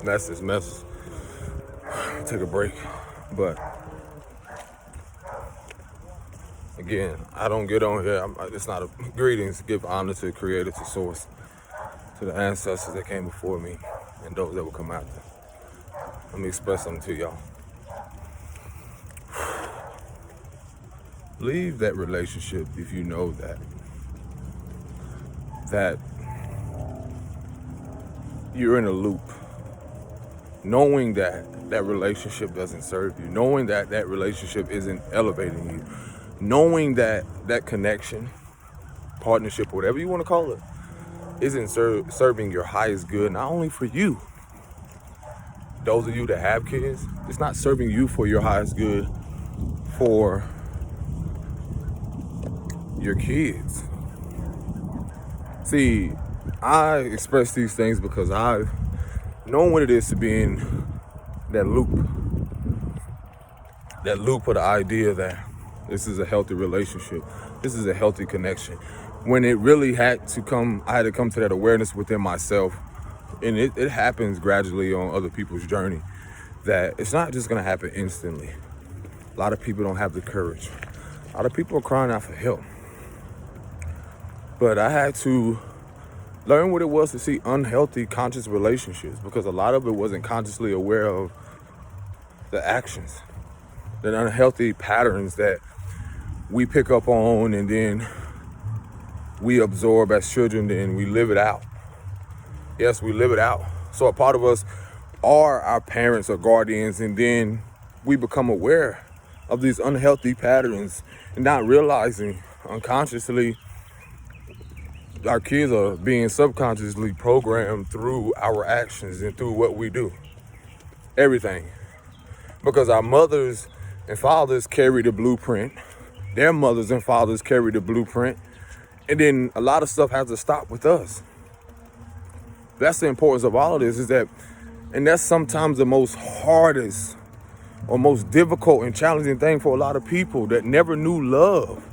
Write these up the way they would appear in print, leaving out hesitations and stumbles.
That's this mess. Take a break. But again, I don't get on here. It's not a greetings. Give honor to the Creator, to Source, to the ancestors that came before me, and those that will come after. Let me express something to y'all. Leave that relationship if you know that you're in a loop, knowing that relationship doesn't serve you, knowing that relationship isn't elevating you, knowing that connection, partnership, whatever you want to call it, isn't serving your highest good, not only for you. Those of you that have kids, it's not serving you for your highest good, for your kids. See, I express these things because I've known what it is to be in that loop of the idea that this is a healthy relationship, this is a healthy connection. When it really had to come, I had to come to that awareness within myself, and it happens gradually on other people's journey, that it's not just gonna happen instantly. A lot of people don't have the courage. A lot of people are crying out for help. But I had to learn what it was to see unhealthy, conscious relationships, because a lot of it wasn't consciously aware of the actions, the unhealthy patterns that we pick up on and then we absorb as children and we live it out. Yes, we live it out. So a part of us are our parents or guardians, and then we become aware of these unhealthy patterns and not realizing unconsciously our kids are being subconsciously programmed through our actions and through what we do. Everything. Because our mothers and fathers carry the blueprint. Their mothers and fathers carry the blueprint. And then a lot of stuff has to stop with us. That's the importance of all of this, is that, and that's sometimes the most hardest or most difficult and challenging thing for a lot of people that never knew love.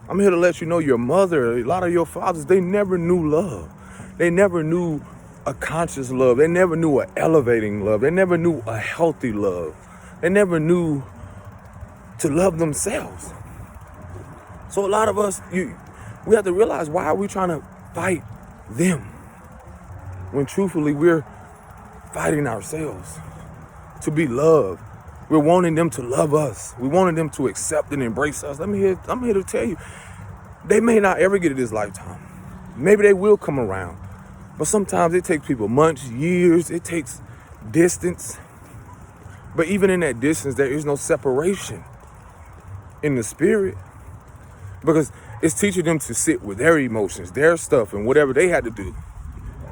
I'm here to let you know, your mother, a lot of your fathers, they never knew love. They never knew a conscious love. They never knew an elevating love. They never knew a healthy love. They never knew to love themselves. So a lot of us, we have to realize, why are we trying to fight them when truthfully we're fighting ourselves to be loved? We're wanting them to love us. We wanted them to accept and embrace us. I'm here to tell you, they may not ever get it this lifetime. Maybe they will come around. But sometimes it takes people months, years. It takes distance. But even in that distance, there is no separation in the spirit, because it's teaching them to sit with their emotions, their stuff, and whatever they had to do.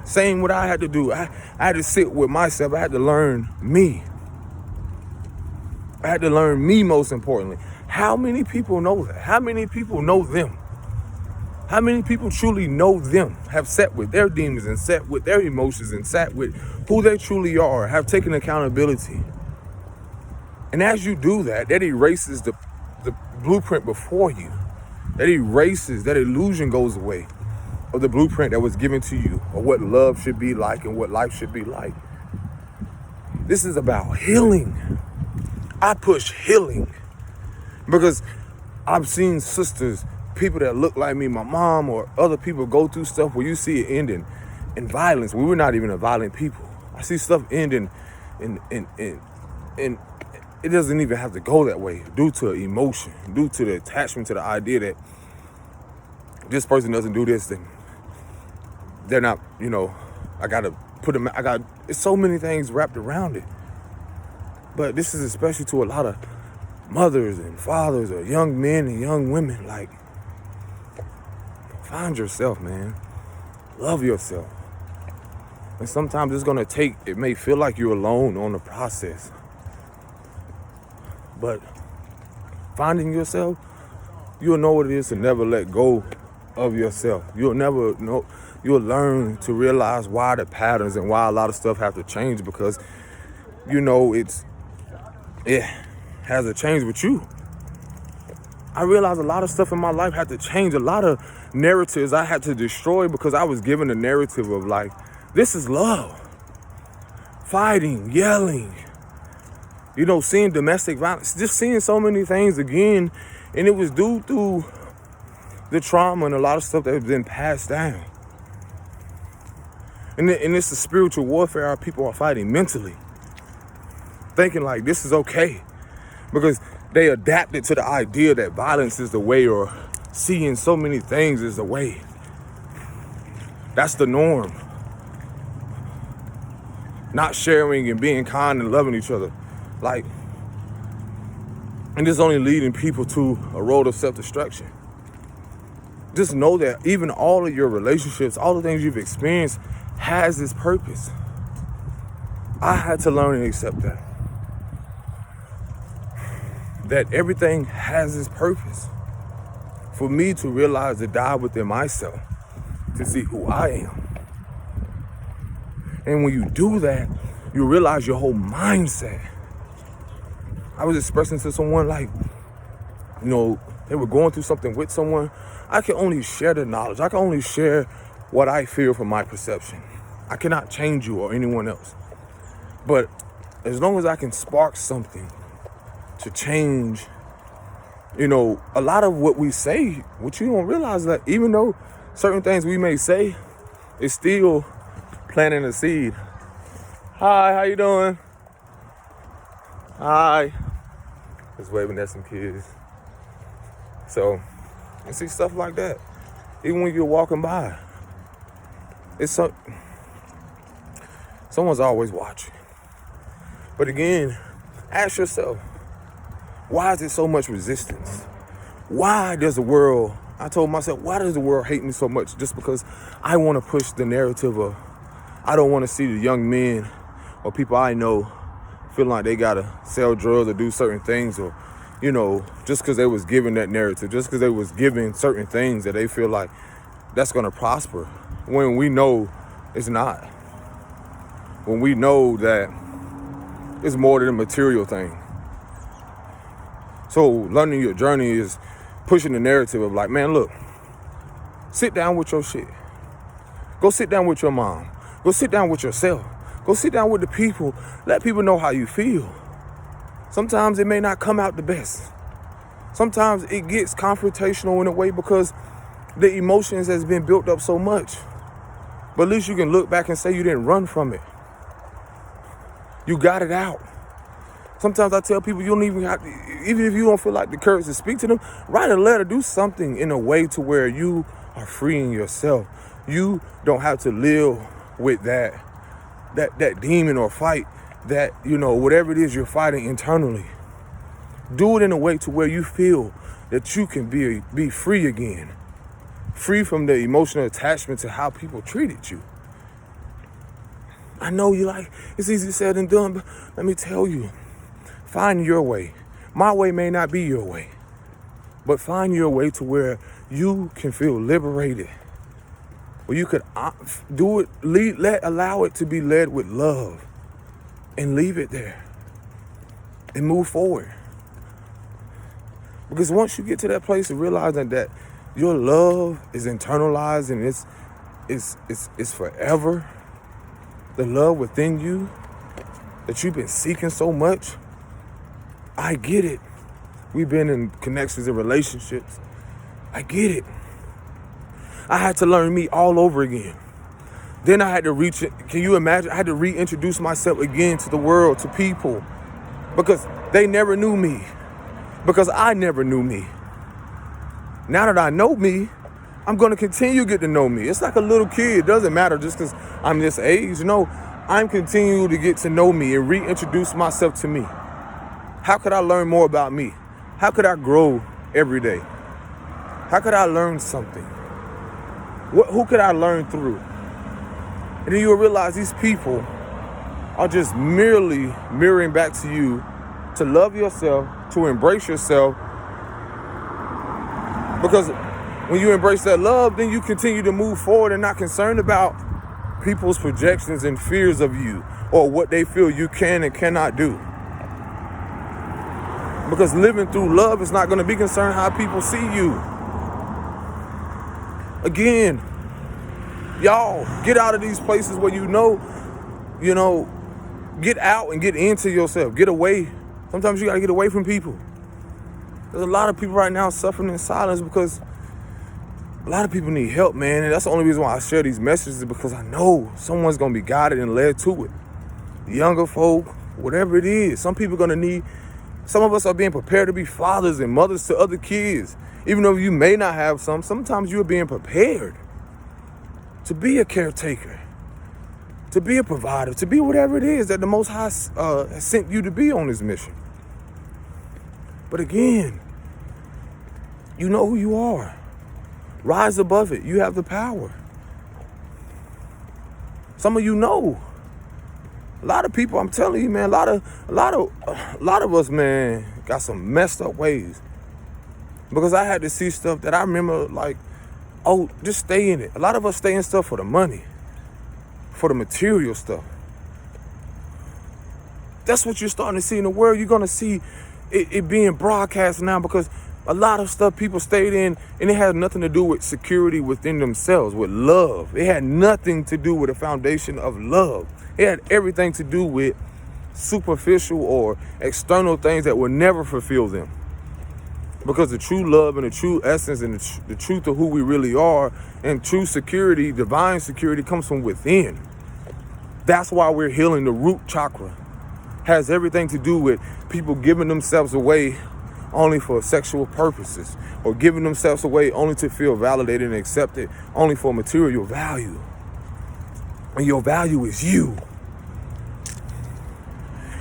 Same what I had to do. I had to sit with myself. I had to learn me. I had to learn me, most importantly. How many people know that? How many people know them? How many people truly know them, have sat with their demons and sat with their emotions and sat with who they truly are, have taken accountability? And as you do that, that erases the blueprint before you. That erases, that illusion goes away of the blueprint that was given to you, of what love should be like and what life should be like. This is about healing. I push healing because I've seen sisters, people that look like me, my mom or other people, go through stuff where you see it ending in violence. We were not even a violent people. I see stuff ending in it doesn't even have to go that way, due to emotion, due to the attachment to the idea that this person doesn't do this, then they're not, I gotta put them, it's so many things wrapped around it. But this is especially to a lot of mothers and fathers or young men and young women. Like, find yourself, man. Love yourself. And sometimes it's gonna take, it may feel like you're alone on the process. But finding yourself, you'll know what it is to never let go of yourself. You'll never know, you'll learn to realize why the patterns and why a lot of stuff have to change, because it has to change with you. I realized a lot of stuff in my life had to change. A lot of narratives I had to destroy because I was given a narrative of like, this is love. fighting, yelling, seeing domestic violence, just seeing so many things again. And it was due to the trauma and a lot of stuff that has been passed down. And it's the spiritual warfare our people are fighting mentally, thinking like this is okay because they adapted to the idea that violence is the way, or seeing so many things is the way. That's the norm. Not sharing and being kind and loving each other. And it's only leading people to a road of self-destruction. Just know that even all of your relationships, all the things you've experienced has this purpose. I had to learn and accept that. That everything has its purpose. For me to realize to die within myself, to see who I am. And when you do that, you realize your whole mindset. I was expressing to someone they were going through something with someone. I can only share the knowledge. I can only share what I feel from my perception. I cannot change you or anyone else. But as long as I can spark something to change, a lot of what we say, what you don't realize that even though certain things we may say, it's still planting a seed. Hi, how you doing? Hi. Just waving at some kids. So, you see stuff like that. Even when you're walking by, someone's always watching. But again, ask yourself, why is there so much resistance? Why does the world, I told myself, why does the world hate me so much? Just because I want to push the narrative of, I don't want to see the young men or people I know feeling like they got to sell drugs or do certain things, or, just because they was given that narrative, just because they was given certain things that they feel like that's going to prosper, when we know it's not. When we know that it's more than a material thing. So learning your journey is pushing the narrative of like, man, look, sit down with your shit. Go sit down with your mom. Go sit down with yourself. Go sit down with the people. Let people know how you feel. Sometimes it may not come out the best. Sometimes it gets confrontational in a way because the emotions has been built up so much. But at least you can look back and say you didn't run from it. You got it out. Sometimes I tell people you don't even have to, even if you don't feel like the courage to speak to them, write a letter, do something in a way to where you are freeing yourself. You don't have to live with that demon or fight that, whatever it is you're fighting internally. Do it in a way to where you feel that you can be free again. Free from the emotional attachment to how people treated you. I know it's easy said than done, but let me tell you, find your way. My way may not be your way, but find your way to where you can feel liberated. Where you could do it, allow it to be led with love and leave it there and move forward. Because once you get to that place of realizing that your love is internalized and it's forever, the love within you that you've been seeking so much, I get it. We've been in connections and relationships. I get it. I had to learn me all over again. Then I had to can you imagine? I had to reintroduce myself again to the world, to people, because they never knew me, because I never knew me. Now that I know me, I'm going to continue to get to know me. It's like a little kid. It doesn't matter just because I'm this age. No, I'm continuing to get to know me and reintroduce myself to me. How could I learn more about me? How could I grow every day? How could I learn something? Who could I learn through? And then you'll realize these people are just merely mirroring back to you to love yourself, to embrace yourself. Because when you embrace that love, then you continue to move forward and not concerned about people's projections and fears of you or what they feel you can and cannot do. Because living through love is not going to be concerned how people see you. Again, y'all, get out of these places where you know, Get out and get into yourself. Get away. Sometimes you got to get away from people. There's a lot of people right now suffering in silence because a lot of people need help, man. And that's the only reason why I share these messages, is because I know someone's going to be guided and led to it. Younger folk, whatever it is. Some people are going to need, some of us are being prepared to be fathers and mothers to other kids. Even though you may not have some, sometimes you're being prepared to be a caretaker, to be a provider, to be whatever it is that the Most High has sent you to be on this mission. But again, you know who you are. Rise above it. You have the power. Some of you know. A lot of people, I'm telling you, man, a lot of us, man, got some messed up ways. Because I had to see stuff that I remember, like, oh, just stay in it. A lot of us stay in stuff for the money, for the material stuff. That's what you're starting to see in the world. You're going to see it being broadcast now, because a lot of stuff people stayed in, and it had nothing to do with security within themselves, with love. It had nothing to do with a foundation of love. It had everything to do with superficial or external things that will never fulfill them. Because the true love and the true essence and the truth of who we really are, and true security, divine security, comes from within. That's why we're healing the root chakra. Has everything to do with people giving themselves away only for sexual purposes, or giving themselves away only to feel validated and accepted, only for material value. And your value is you.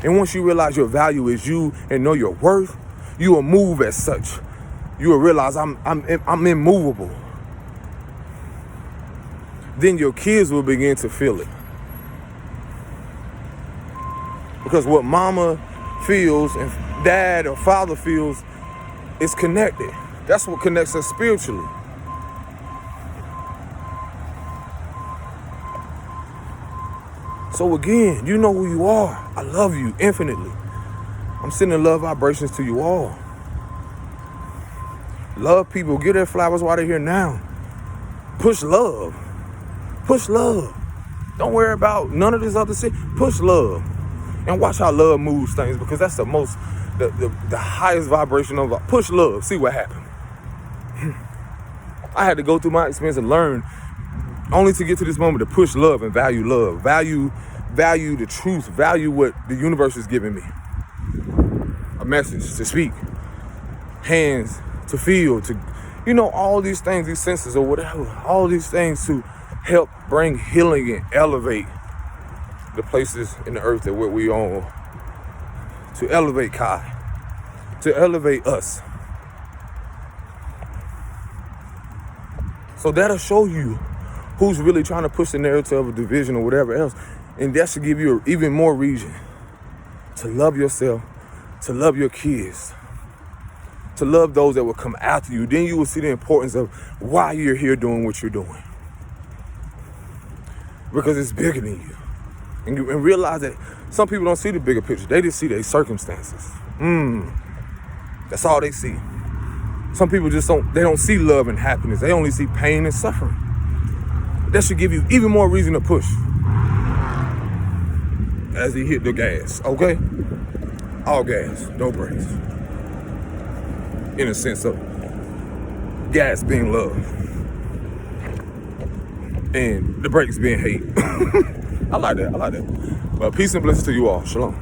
And once you realize your value is you and know your worth, you will move as such. You will realize I'm immovable. Then your kids will begin to feel it. Because what mama feels and dad or father feels is connected. That's what connects us spiritually. So again, you know who you are. I love you infinitely. I'm sending love vibrations to you all. Love people. Give their flowers while they're here now. Push love. Push love. Don't worry about none of this other shit. Push love. And watch how love moves things, because that's the highest vibration of push love. See what happened. I had to go through my experience and learn only to get to this moment to push love and value love. Value the truth. Value what the universe is giving me. A message to speak. Hands to feel. To, all these things, these senses or whatever. All these things to help bring healing and elevate the places in the earth that we on, to elevate Kai, to elevate us. So that'll show you who's really trying to push the narrative of division or whatever else. And that should give you even more reason to love yourself, to love your kids, to love those that will come after you. Then you will see the importance of why you're here doing what you're doing. Because it's bigger than you. And realize that some people don't see the bigger picture. They just see their circumstances. That's all they see. Some people they don't see love and happiness. They only see pain and suffering. That should give you even more reason to push. As he hit the gas, okay? All gas, no brakes. In a sense of gas being love. And the brakes being hate. I like that. Well, peace and blessings to you all. Shalom.